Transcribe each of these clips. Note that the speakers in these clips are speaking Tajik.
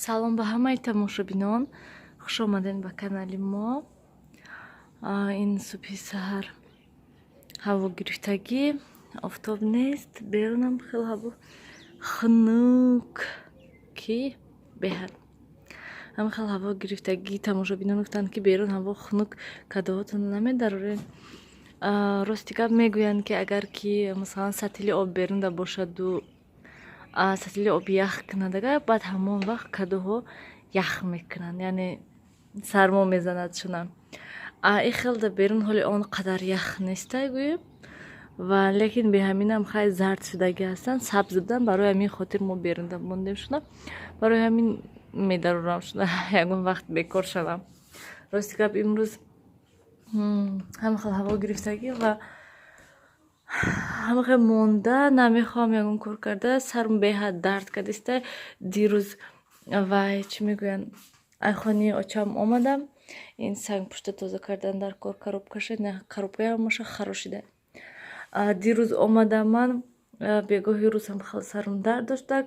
Салом ба ҳамаи тамошобинон, хуш омадед ба канали мо. Ин субҳи саҳар ҳаво гирифтагӣ, офтоб нест, берунам хеле ҳаво хунук ки беҳад ҳам хеле ҳаво гирифтагӣ. Тамошобинон гуфтанд ки берун ҳаво хунук кадоҳотон намедароред. Рости гап мегӯянд ки агар ки масалан сатили об берунда бошаду сатили об ях кунадага, баъд ҳамон вақт кадоҳо ях мекунанд, яъне сармо мезанад шунам. И хел да берун ҳоли он қадар ях нестай гӯем, ва лекин беҳаминам хай зард шудагӣ ҳастанд, сабз будан, барои ҳамин хотир мо берунда мондем шуна, барои ҳамин медарорам шуна ягон вақт бекор шавам. Рости гап имрӯз ҳама хел ҳаво гирифтагӣ ва ҳама хел монда, намехоҳам ягон кор карда, сарм беҳад дард кардистай. Дирӯз вай чӣ мегӯянд, айхони очам омадам, ин сангпушта тоза кардан дар кор коробкаша, коробкаям моша харошида. Дирӯз омадам, ман бегоҳи рӯзам хел сарм дард доштак,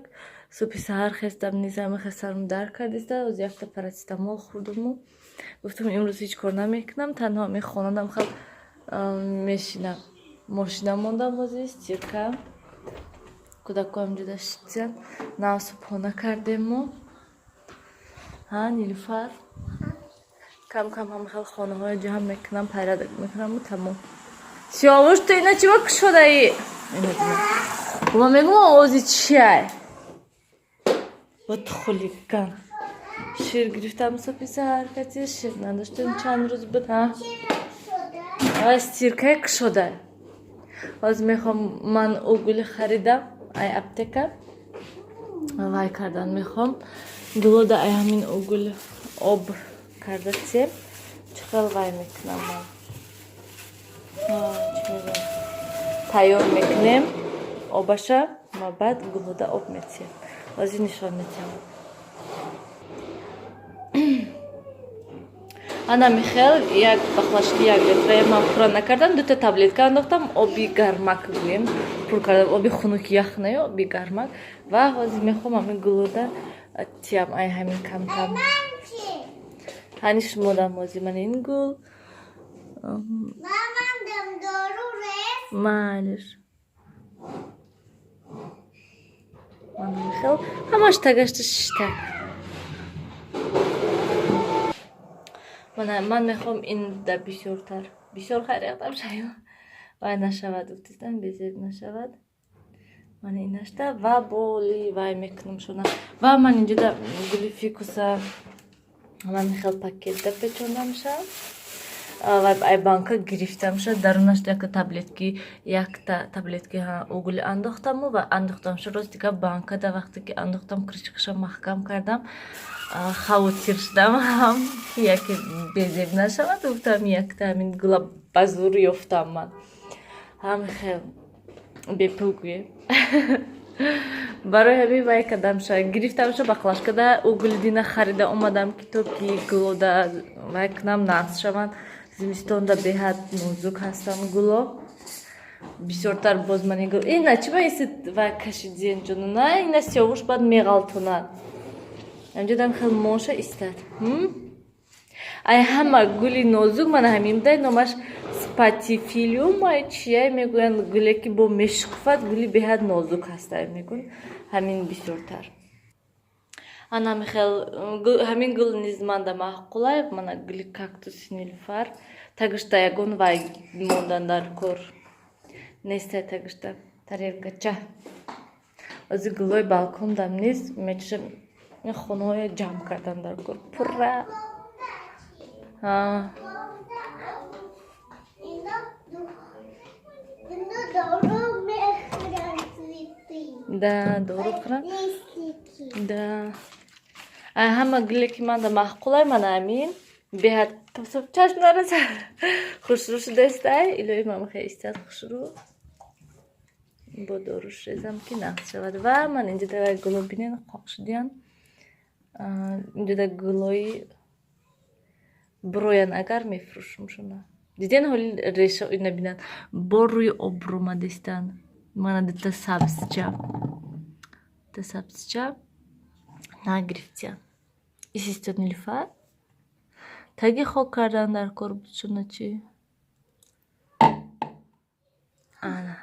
субҳи саҳар хестам, низ ҳама хел сарм дард кардиста, оз якта парацетамол хӯрдуму гуфтам имрӯз ҳеҷ кор намекунам, танҳо ҳамин хонадам хел мешинам. Мошина мондам бози стирка, кӯдакоам ҷуда шитсиянд, нав субҳона кардем мо. Нилуфар кам кам ҳама хел хонаҳои ҷамъ мекунам, пайрадак мекунаму тамом. Сиёвуш, ту ина чиба кушодаи? Ва мегӯм овози чиай? Вот хулиган. Шир гирифтам субҳи саҳар, кати шир надоштем, чанд рӯз буд. Стиркаи кушодай. Ҳозир мехоҳам ман угули харидам, ай аптека. Вай кардан мехоҳам. Гулода ай ҳамин угули об карда сем. Чӣ хел вай мекунам ман? Тайёр мекунем обаша ва баъд гулода об метиҳем. Ҳозир нишон медиҳам. Ана михел як бахлашки 1 литраи ман пурра накардам, 2 таблетка андохтам, оби гармак гӯем пур кардам, оби хунуки ях не, оби гармак. Ва ҳозир мехоҳам ҳамин гулода тиям ай ҳамин кам-кам. Ҳани шумодам ҳозир ман ин гул. Майлиш. Ман михел ҳамаш тагашта шиштак. Ман мехоҳам ин да бисёртар, бисёр хайрехтам шаё. Вай нашавад, уфтистан безеб нашавад. Ман инашта ва боли вай мекунам шуна. Ва ман инҷо да гули фикуса ман михел пакетда печондамша. Ва ай банка гирифтамша, дарунаш якта таблетки угули андохтаму ва андохтамша. Рости гап банкада вақте ки андохтам, кришкаша маҳкам кардам. Хавотир шудам ҳам яке безеб нашавад, гуфтам якта ҳамин гула ба зур ёфтам ман. Ҳами хел бепул гӯем. Барои ҳамин вай кардамша, гирифтамша баклашкада угули дина харида омадам ки то ки гулода вай кунам нағз шаванд. Зимистонда беҳад нозук ҳастанд гуло. Бисёртар боз ман ин гул. Ина чиба иси вай кашидзи инҷону? На, ина сиёвуш баъд меғалтонад. Амҷодам хел моша истад. Ай ҳама гули нозук мана ҳаминдай номаш спатифилиум ай чияй мегӯянд, гуле ки бо мешуқфад, гули беҳад нозук ҳастай мегӯянд. Ҳамин бисёртар. Ана михел ҳамин гул низ манда маъқулай, мана гули кактуси нилуфар. Тагишта ягон вай мондан дар кор. Нестай тагишта тарелкача. Ҳозир гулои балкондам низ мечашам хонаҳои ҷамъ кардан дар кор. Пурра. Да, дору хӯрам. Да. Ай ҳама гуле ки манда маъқулай, мана ҳамин беҳад чашм нараса хушрӯ шудастай. Илоҳи ман хеле истад хушрӯ. Бо доруш резам ки нағз шавад. Ва ман инҷо да гуло бинен қоқ шудиянд. Инҷо да гулои броян агар мефурӯшам шуна. Диден ҳоли реша ина бинанд. Бо рӯи обрума дистанд. Мана дита сабзча. нагрифтия. Исти Нилуфар. Таги хок кардан дар кор буд шуна чи? Ана.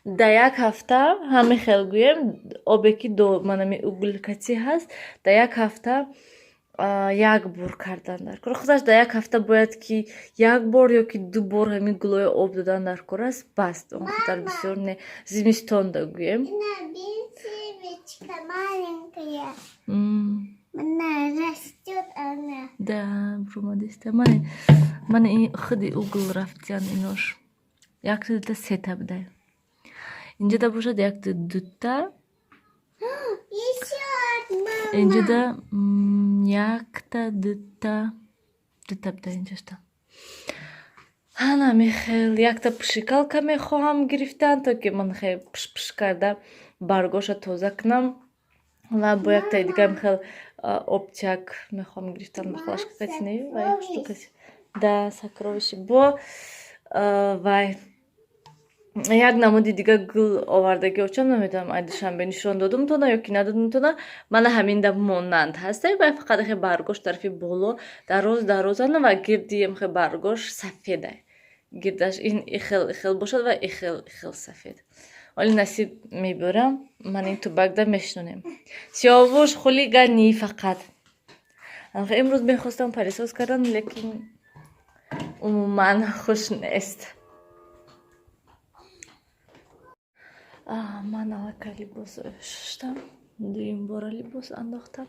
Да як ҳафта ҳами хел гӯем обе ки манами угликатсӣ ҳаст да як ҳафта як бор кардан дар кор. Худаш да як ҳафта бояд ки як бор ё ки ду бор ҳамин гулои об додан дар кор аст баст. Он хатар бисёр не зимистон да гӯем. Да, бромадиста. Ман худи угл рафтиян инош. Якта дута сета будай. Инҷа да бошад якта дута. Инҷа да якта дута будай инҷашта. Ана мехел якта пшикалка мехоҳам гирифтан, то ки ман хел пш карда баргоша тоза кунам. Ва бо яктаи дигар хел обчак мехоҳам гирифтан ба флашка каси не вай штукаси. Да, сакровиши бо вай як намуди дига гул овардаги очам намедонам ай душанбе нишон додумтона ё ки надодумтона мана ҳаминда монанд ҳастай вай фақат хе баргош тарафи боло дарозана ва гирди хе баргош сафедай гирдаш ин ихел бошад ва ихел сафед. Оли насиб мебурам ман ин тубакда мешунем сиёвуш хулигани фақат имрӯз мехостам парисоз кардан лекин умуман хуш нест. Ман алака либос шуштам дуюм бора либос андохтам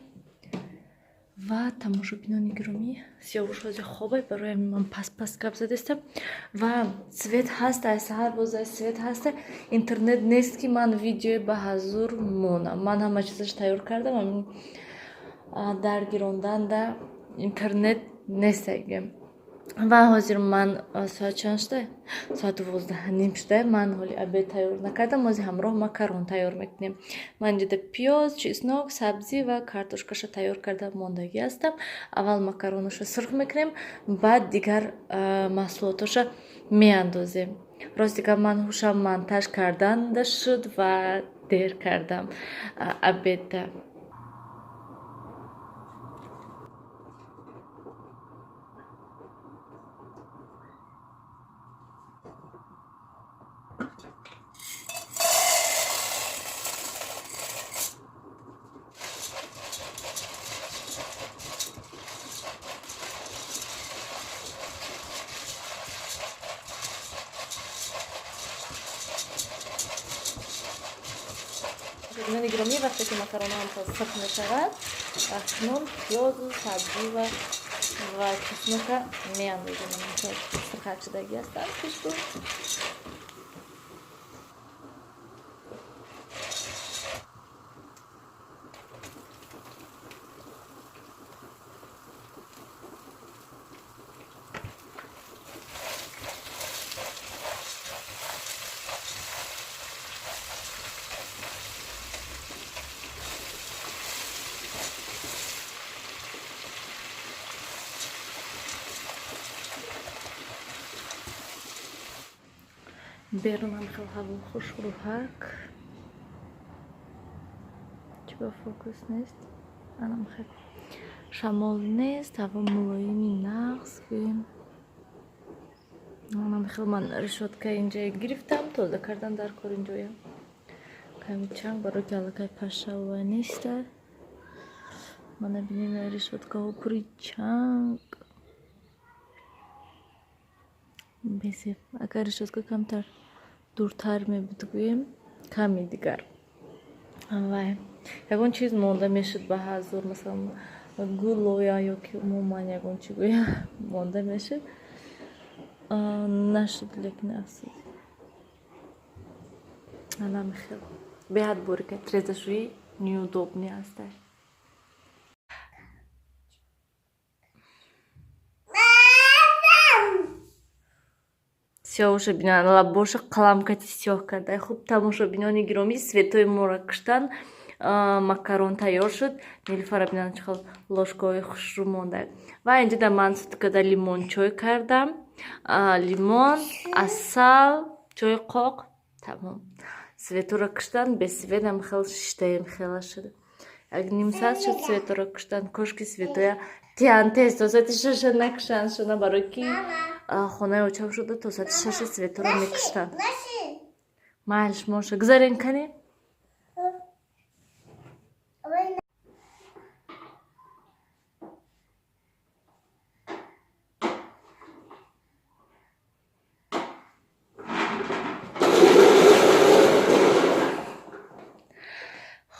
ва тамошобинони гиромӣ сиёвуш ҳозир хобай барои ман пас гап задестам ва свет ҳаст ай саҳар боз ай свет ҳаста интернет нест ки ман видеои ба ҳазур монам. Ман ҳама чизаш тайёр кардам ҳамин даргиронданда интернет нестагем ва ҳозир ман соат чанд шудай? Соат 12:30 шудай. Ман ҳоли обед тайёр накардам. ҳозир ҳамроҳ макарон тайёр мекунем. Ман инҷода пиёз, чеснок, сабзӣ ва картошкаша тайёр карда мондагӣ ҳастам. Аввал макаронашо сирх мекунем, баъд дигар маҳсулоташа меандозем. Ростика ман ҳушам монтаж карданда шуд ва дер кардам обедда. Шабинони гиромӣ вақте ки макаронам сирх мешавад ахнун пиёзу сабзӣ ва чеснока меандозем. Сирхат шудагӣ ҳастанд пешбу. Берунам хел ҳаво хушрӯҳак. Чиба фокус нест? Анам хел шамол нест, ҳаво мулоими нағз гӯем. Анам хел ман решотка инҷа гирифтам, тоза кардан дар кор инҷоям. Ками чанг барои ки аллакай пашшава неста. Мана бинем решоткаҳо пури чанг. Бесеб агар решотка камтар дуртар мебуд гӯем ками дигар вай ягон чиз монда мешуд ба ҳазур масалан гулоя ё ки умуман ягон чи гӯям монда мешуд нашуд лекин афсӯс анамихел беҳад борика трезашӯӣ неудобни ҳастай. сиёҳуша бинан лабоша қаламкати сиёҳ карда. Хуб тамошобинони гиромӣ светои моро куштан макарон тайёр шуд. Нилуфара бинан чӣ хел лошкаҳои хушрӯ монда. Ва инҷода ман суткада лимончой кардам. Лимон, асал, чойи қоқ. Тамом. Светоро куштан без светам хел шиштаем хела шуд. як ним сад шуд светоро куштан кошки светоя тян тест то сати шаша накшан шуна бароки хона очав шуда то сати шаша светоро мекуштан майлш моша гзарен кани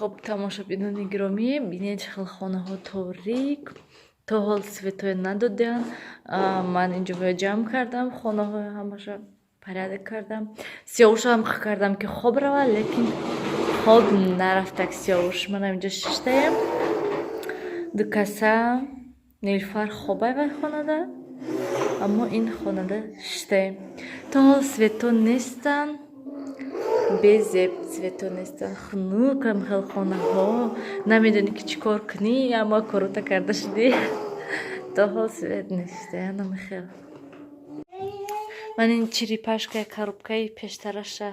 خب тамошобинони гиромӣ бинед хел хонаҳо торик то ҳол светое надодиан ман инҷо ҷамъ кардам хонаҳо ҳамаша порядок кардам сиёвушам кардам ки хоб рава лекин хоб нарафтак сиёвуш манам инҷо шиштаем ду каса нилфар хобай вай хонада аммо ин хонада шиштаем то ҳол свето нестан безеб свето нестан хунукам хел хонаҳо намедонӣ ки чӣ кор кунӣ аммо корута карда шудӣ то ҳол свет нестаянам хел ман ин черепашкаи коробкаи пештараша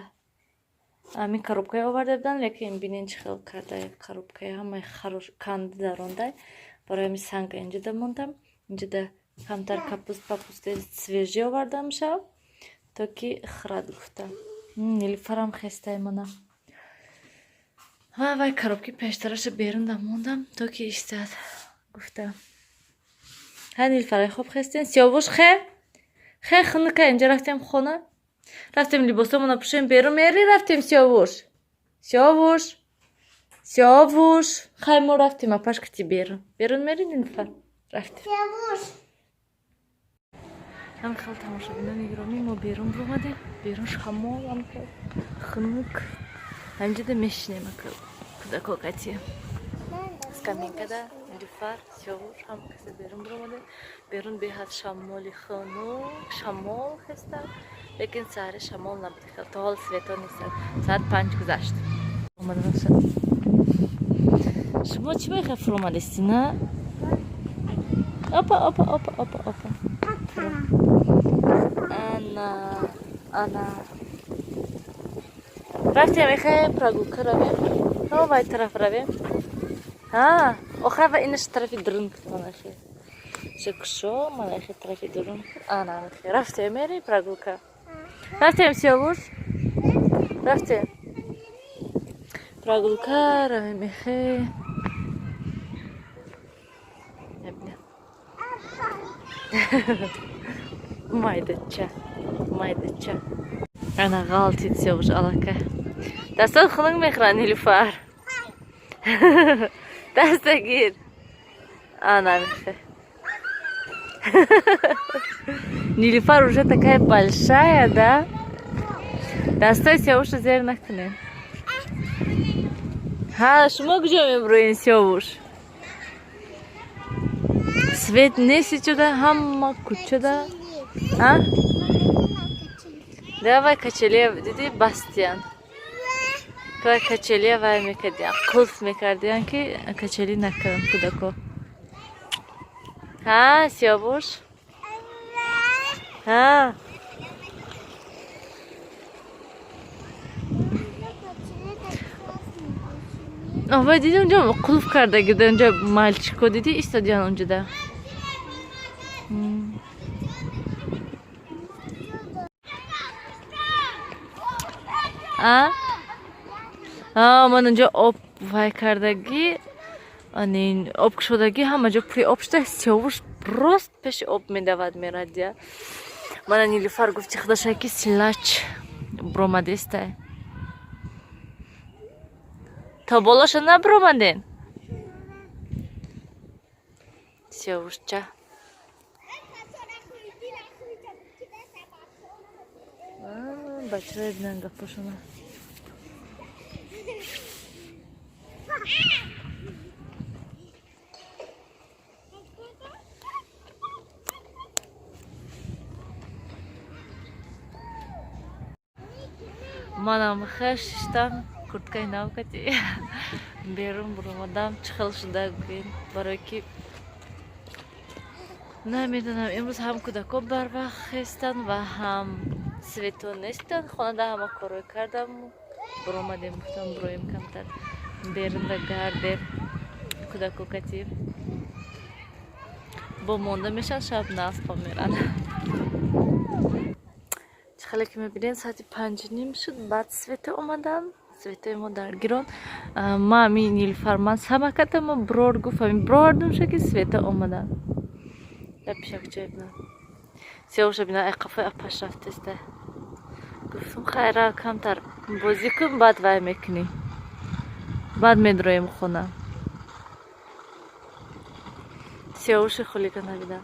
ҳамин коробкаи оварда будам лекин бинен чӣ хел карда коробкаи ҳамаи канди дарондай барои ҳамин санга инҷо да мондам инҷо да камтар капустаи свежӣ овардам шав то ки хирад гуфтам нилфарам хестай мана вай коробки пештараша берун да мондам то ки истад гуфтам ҳа нилфарай хоб хестен сиёвуш хе хунука инҷа рафтем хона рафтем либосамона пӯшем берун мери рафтем сиёвуш хай мо рафтем апашкати берун мери нилфар рафтем ҳам хел тамошобинони гиромӣ мо берун биомадем берун шамолам хунук ҳамҷода мешинем кӯдакокати скамейкада нилфар сиёвуш ҳам касе берун биомадем берун беҳад шамоли хунук шамол хестад лекин саҳри шамол набуд хел то ҳол свето нестад соат 5 гузашт шумо чӣ мехоҳед фуромадисти на опа Ана. Рафтем мехоҳем прогулка равем? Вай тараф равем? Охай ва инаш тарафи дурун манахи. Шекушо манахи тарафи дурун. Ана мехи. Рафтем мери прогулка. Рафтем сиёвуш? Рафтем. Прогулка равем мехи. Майдача. Ана ғалтид сиёвуш алака. Дастат хунук мехӯрад нилуфар. Даста гир. Ана мехӯрад. Нилуфар уже такая большая, да? Дастой сиёвуша зер накунем. Шумо куҷо мебурӯед сиёвуш? Свет нест ҷода ҳама кӯчада. Давай качелия диди бастиян. Кай качелия вай мекардиян. Қулф мекардиян ки качели накунам кӯдако. Сиёвуш? Вай диди унҷо қулф кардаги буда унҷо мальчико диди истодиян унҷода. Ман унҷо об вай кардаги об кушодагӣ ҳама ҷо пури об шуда сиёвуш прост пеши об медавад мерадия. Мана нилуфар гуфти худашаки силач биромадестай. То болоша набиромаден? Сиёвушча. Бачаҳои бинан гапошона. Манам хеш шиштам курткаи навкати берун биромадам чӣ хел шуда гӯен барое ки намедонам имрӯз ҳам кӯдако барвақт хестанд ва ҳам свето нестанд хонада ҳама корро кардам биромадем гуфтам бироем камтар берунда гардем кӯдакокатӣ бо монда мешавад, шаб нафҳо меран. чихеле ки мебинед соати 5:30 шуд, баъд света омадан. Светаи мо дар гирон. Ма ми Нилуфар сама кардам, мо брор гуфтам брордум ша ки света омадан. Я пишак чай бинам. Сиёша бина ай қафои апаш рафтеста. Гуфтам хайра камтар бозӣ кун, баъд вай мекунӣ. Баъд медроем хона. Сиёши хулигана бидам.